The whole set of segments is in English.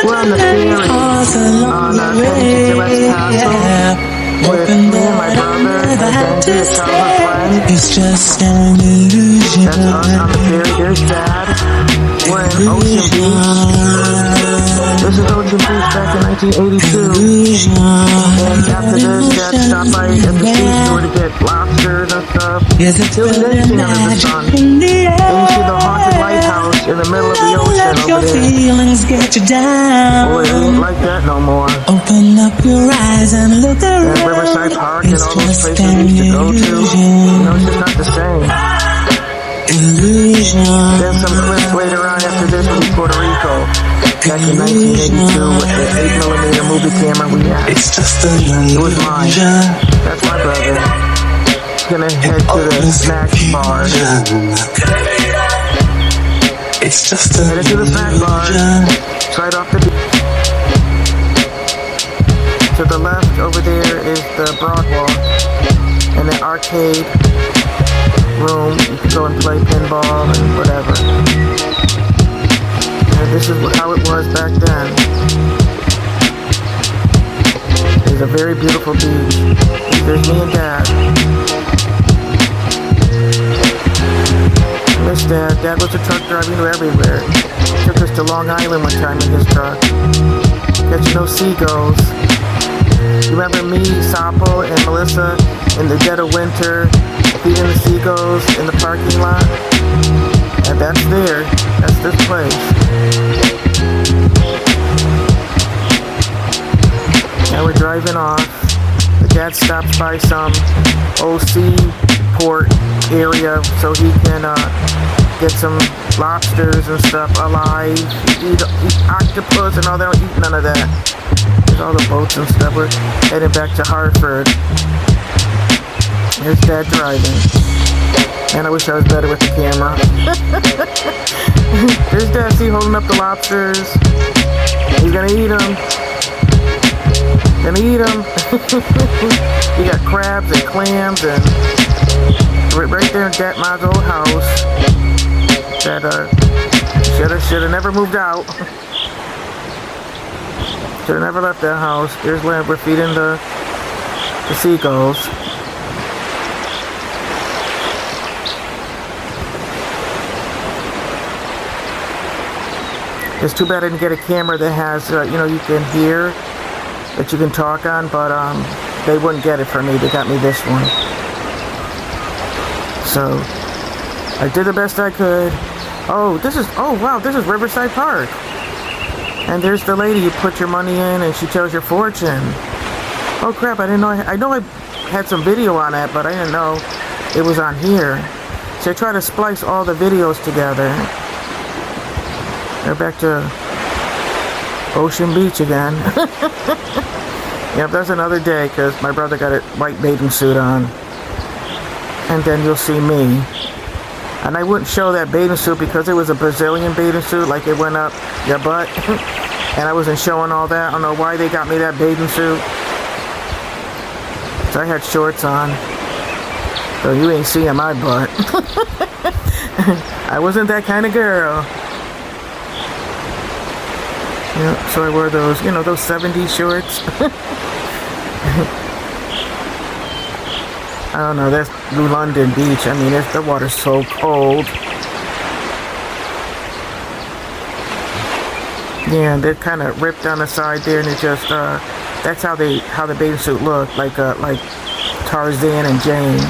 We're on the ferry on Tennessee Gillette's Castle with me and my brother and Benji, a childhood friend. It's just an illusion. That's us on the ferry. There's Dad. We're in Ocean Beach. This is Ocean Beach back in 1982. And after this, Dad stopped by at the seashore to get lobsters and stuff. It was anything under the sun. Then you see the haunted lighthouse in the middle of the ocean over there. Feelings get you down. Boy, it ain't like that no more. Open up your eyes and look around. And Riverside Park and all those places we used to go to. You know, it's just not the same. Then some clips later on after this will be Puerto Rico. Back in 1982 with the 8mm movie camera we had. It's just a It was mine. That's my brother. Gonna head to the snack bar. It's just a Headed to the snack bar. It's right off the beach. To the left over there is the Broadwalk and the arcade room. You can go and play pinball and whatever. And this is how it was back then. It's a very beautiful beach. There's me and Dad. Miss Dad. Dad was a truck driver, knew everywhere. Took us to Long Island one time in his truck. Catching those seagulls. You remember me, Sapo, and Melissa in the dead of winter feeding the seagulls in the parking lot? And that's there. That's this place. Now we're driving off. The dad stops by some old seaport area so he can get some lobsters and stuff alive. Eat octopus and all that. Don't eat none of that. There's all the boats and stuff. We're heading back to Hartford. Here's Dad driving. Man, I wish I was better with the camera. There's Dad, see, holding up the lobsters. He's gonna eat them. Gonna eat them. He got crabs and clams and right there in Dad Ma's old house. That should have never moved out. Should have never left that house. Here's where we're feeding the seagulls. It's too bad I didn't get a camera that has, you can hear, that you can talk on, but they wouldn't get it for me. They got me this one. So, I did the best I could. Oh wow, this is Riverside Park. And there's the lady you put your money in and she tells your fortune. Oh crap, I didn't know, I know I had some video on that, but I didn't know it was on here. So I try to splice all the videos together. We're back to Ocean Beach again. Yep, that's another day because my brother got a white bathing suit on. And then you'll see me. And I wouldn't show that bathing suit because it was a Brazilian bathing suit, like it went up your butt. And I wasn't showing all that. I don't know why they got me that bathing suit. So I had shorts on. So you ain't seeing my butt. I wasn't that kind of girl. Yeah, so I wore those, those 70s shorts. I don't know, that's New London Beach. I mean, the water's so cold. Yeah, they're kind of ripped on the side there, and it just, that's how the bathing suit looked, like Tarzan and Jane.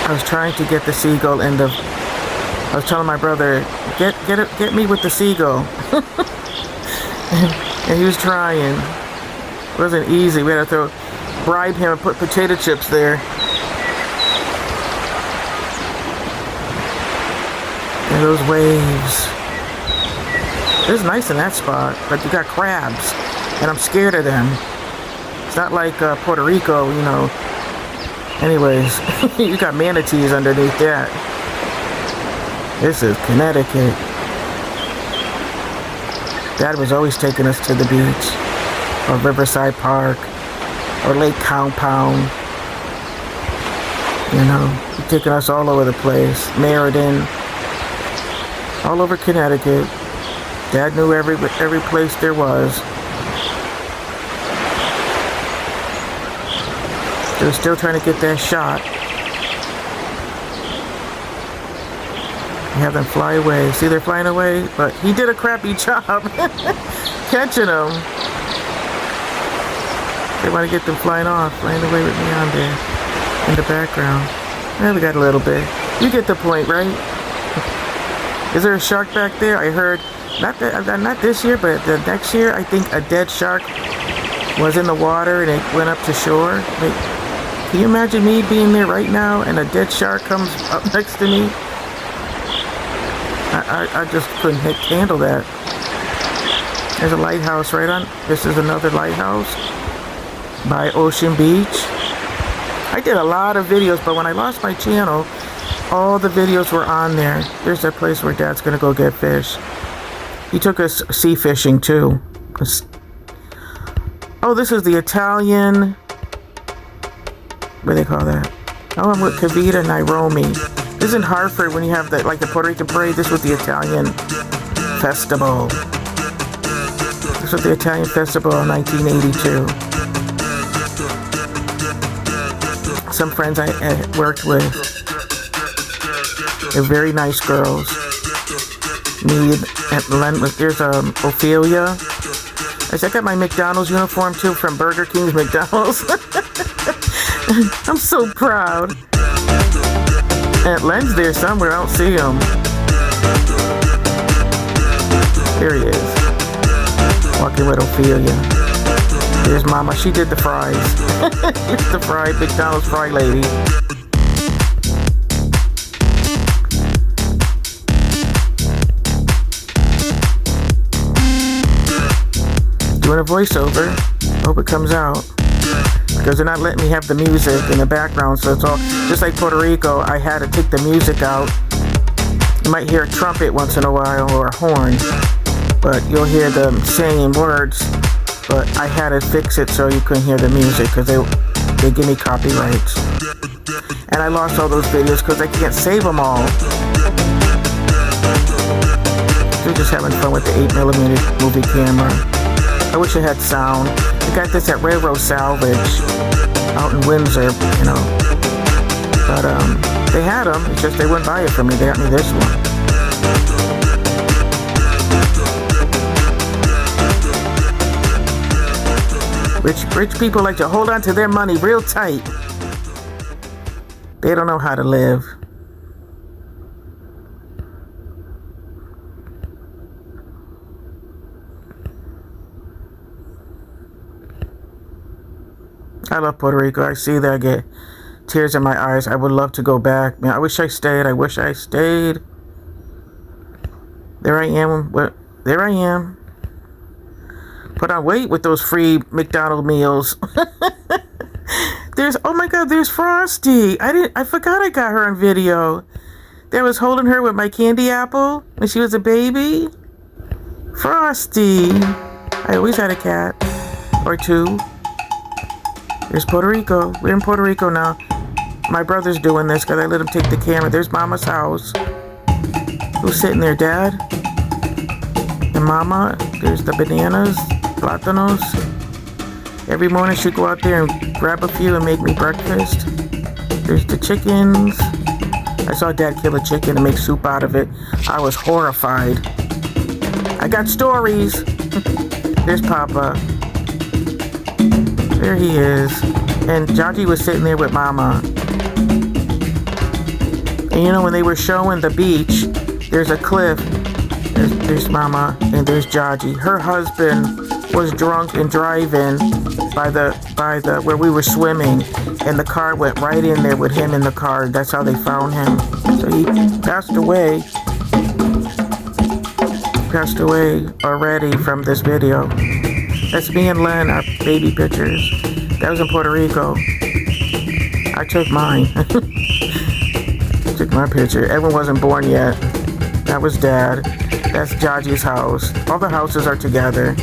I was trying to get the seagull in the, I was telling my brother, get me with the seagull. And he was trying. It wasn't easy. We had to bribe him and put potato chips there. And those waves. It's nice in that spot, but you got crabs, and I'm scared of them. It's not like Puerto Rico, Anyways, you got manatees underneath that. This is Connecticut. Dad was always taking us to the beach, or Riverside Park, or Lake Compound. He's taking us all over the place. Meriden, all over Connecticut. Dad knew every place there was. They were still trying to get that shot. Have them fly away. See, they're flying away, but he did a crappy job catching them. They want to get them flying away with me on there in the background. Well, we got a little bit. You get the point, right? Is there a shark back there? I heard, not this year, but the next year, I think a dead shark was in the water and it went up to shore. Like, can you imagine me being there right now and a dead shark comes up next to me? I just couldn't handle that. There's a lighthouse right on. This is another lighthouse by Ocean Beach. I did a lot of videos, but when I lost my channel, all the videos were on there. There's that place where Dad's gonna go get fish. He took us sea fishing too. Oh, this is the Italian. What do they call that? Oh, I'm with Cavita Nairobi. This is in Hartford when you have the Puerto Rican parade. This was the Italian festival. This was the Italian festival in 1982. Some friends I worked with, they're very nice girls. Me and Len, there's Ophelia. I got my McDonald's uniform too from Burger King's McDonald's. I'm so proud. And Len's there somewhere, I don't see him. There he is. Walking with Ophelia. There's Mama, she did the fries. It's the McDonald's fry lady. Doing a voiceover. Hope it comes out. Because they're not letting me have the music in the background, so it's all just like Puerto Rico. I had to take the music out. You might hear a trumpet once in a while or a horn, but you'll hear them saying words. But I had to fix it so you couldn't hear the music because they give me copyrights. And I lost all those videos because I can't save them all. We're just having fun with the 8mm movie camera. I wish it had sound. I got this at Railroad Salvage out in Windsor, you know. But they had them. It's just they wouldn't buy it from me. They got me this one. Rich people like to hold on to their money real tight. They don't know how to live. I love Puerto Rico. I see that I get tears in my eyes. I would love to go back. Man, I wish I stayed. There I am. There I am. Put on weight with those free McDonald's meals. Oh my God, there's Frosty. I forgot I got her on video. That was holding her with my candy apple when she was a baby. Frosty. I always had a cat or two. There's Puerto Rico. We're in Puerto Rico now. My brother's doing this because I let him take the camera. There's Mama's house. Who's sitting there, Dad? And Mama. There's the bananas, plátanos. Every morning she'd go out there and grab a few and make me breakfast. There's the chickens. I saw Dad kill a chicken and make soup out of it. I was horrified. I got stories. There's Papa. There he is. And Jaji was sitting there with Mama. And you know, when they were showing the beach, there's a cliff. There's Mama and there's Jaji. Her husband was drunk and driving by the where we were swimming, and the car went right in there with him in the car. That's how they found him. So he passed away. Passed away already from this video. That's me and Len, our baby pictures. That was in Puerto Rico. I took mine. Took my picture. Everyone wasn't born yet. That was Dad. That's Jaji's house. All the houses are together.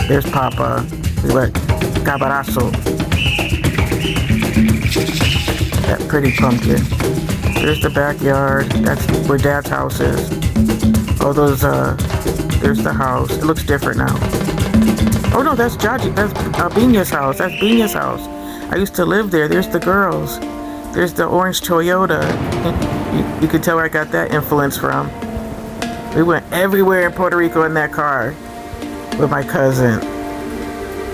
There's Papa. We went Cabarazo. That pretty pumpkin. There's the backyard. That's where Dad's house is. All those, There's the house. It looks different now. Oh no, that's Jaji. That's Bina's house. That's Bina's house. I used to live there. There's the girls. There's the orange Toyota. You can tell where I got that influence from. We went everywhere in Puerto Rico in that car with my cousin.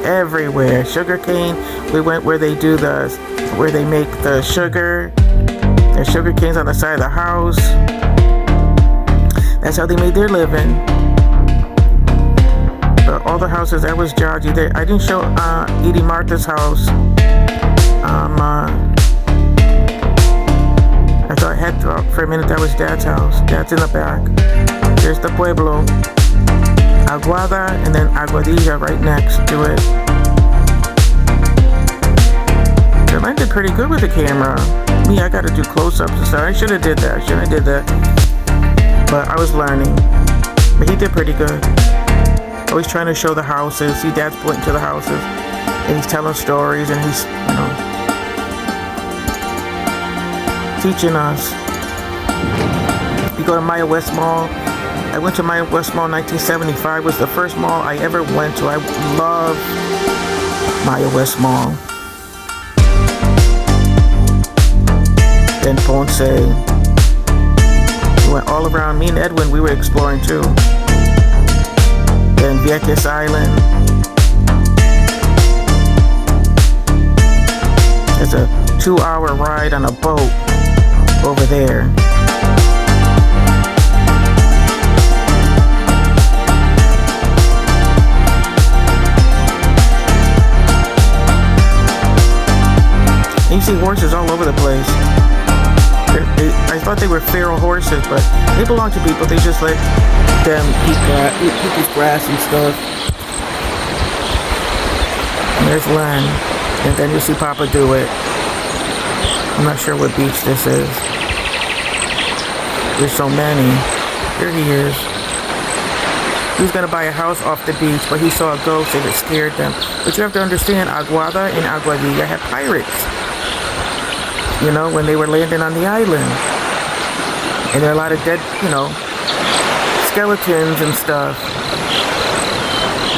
Everywhere. Sugarcane. We went where they make the sugar. There's sugar canes on the side of the house. That's how they made their living. But all the houses, that was Jaji. I didn't show Edie Martha's house. I thought for a minute that was Dad's house. Dad's in the back. There's the Pueblo. Aguada and then Aguadilla right next to it. Len did pretty good with the camera. Me, I gotta do close-ups and stuff. I should have did that. But I was learning. But he did pretty good. Always trying to show the houses. See, Dad's pointing to the houses. And he's telling stories and he's, teaching us. You go to Maya West Mall. I went to Maya West Mall in 1975. It was the first mall I ever went to. I love Maya West Mall. Then Ponce. We went all around. Me and Edwin, we were exploring too. Then Vieques Island. It's a 2-hour ride on a boat over there. And you see horses all over the place. I thought they were feral horses, but they belong to people. They just let them eat people's grass and stuff. And there's Len. And then you see Papa do it. I'm not sure what beach this is. There's so many. Here he is. He was going to buy a house off the beach, but he saw a ghost and it scared them. But you have to understand, Aguada and Aguadilla had pirates. When they were landing on the island. And there are a lot of dead, skeletons and stuff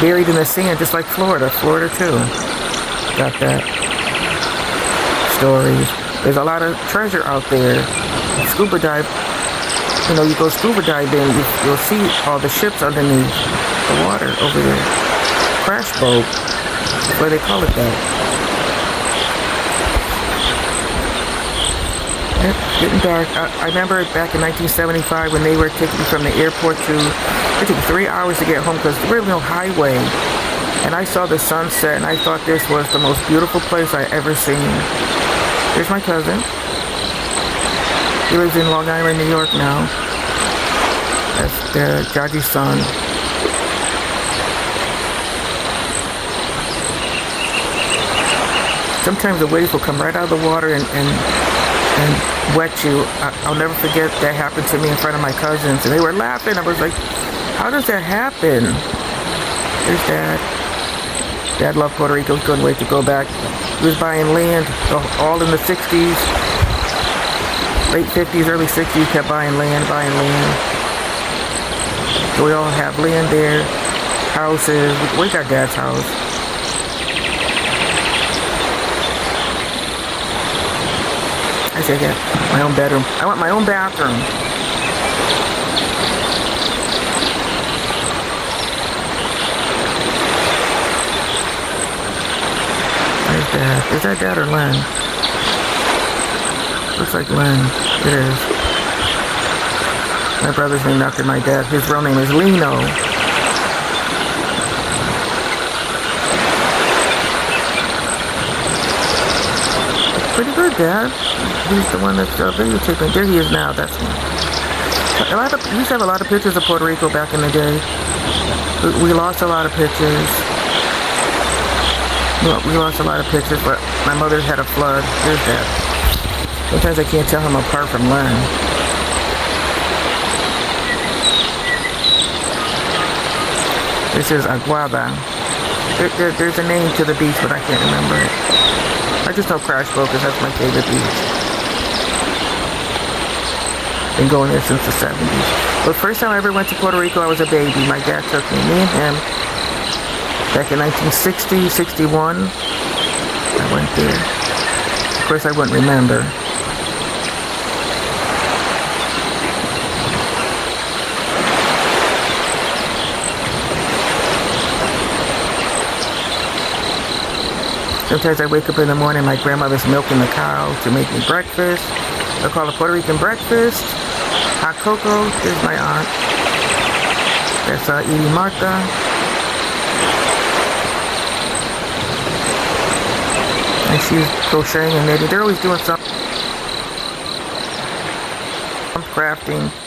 buried in the sand, just like Florida. Florida, too. Got that. Stories. There's a lot of treasure out there. Scuba dive. You go scuba diving, you'll see all the ships underneath the water over there. Crash boat. That's why they call it that. Getting dark. I remember back in 1975 when they were taking me from the airport it took 3 hours to get home because there was no highway. And I saw the sunset and I thought this was the most beautiful place I ever seen. Here's my cousin. He lives in Long Island, New York now. That's Jaji's son. Sometimes the waves will come right out of the water and wet you. I'll never forget that happened to me in front of my cousins, and they were laughing. I was like, how does that happen? There's Dad. Dad loved Puerto Rico. He couldn't wait to go back. He was buying land all in the 60s, late 50s, early 60s, kept buying land. So we all have land there, houses. We got Dad's house. I said, yeah, my own bedroom. I want my own bathroom. There's Dad. Is that Dad or Len? Looks like Len. It is. My brother's named after my dad. His real name is Lino. Pretty good, Dad. He's the one that's videotaping. There he is now. That's him. We used to have a lot of pictures of Puerto Rico back in the day. We lost a lot of pictures. We lost a lot of pictures, but my mother had a flood. There's Dad. Sometimes I can't tell him apart from Len. This is Aguada. There's a name to the beach, but I can't remember it. I just know Crash Boat because that's my favorite beach. Been going there since the 70s. But first time I ever went to Puerto Rico, I was a baby. My dad took me and him. Back in 1960, 61, I went there. Of course, I wouldn't remember. Sometimes I wake up in the morning, my grandmother's milking the cow to make me breakfast. I call it Puerto Rican breakfast. Hot cocoa. There's my aunt. That's Edie Martha. And she's crocheting and knitting. They're always doing something. Crafting.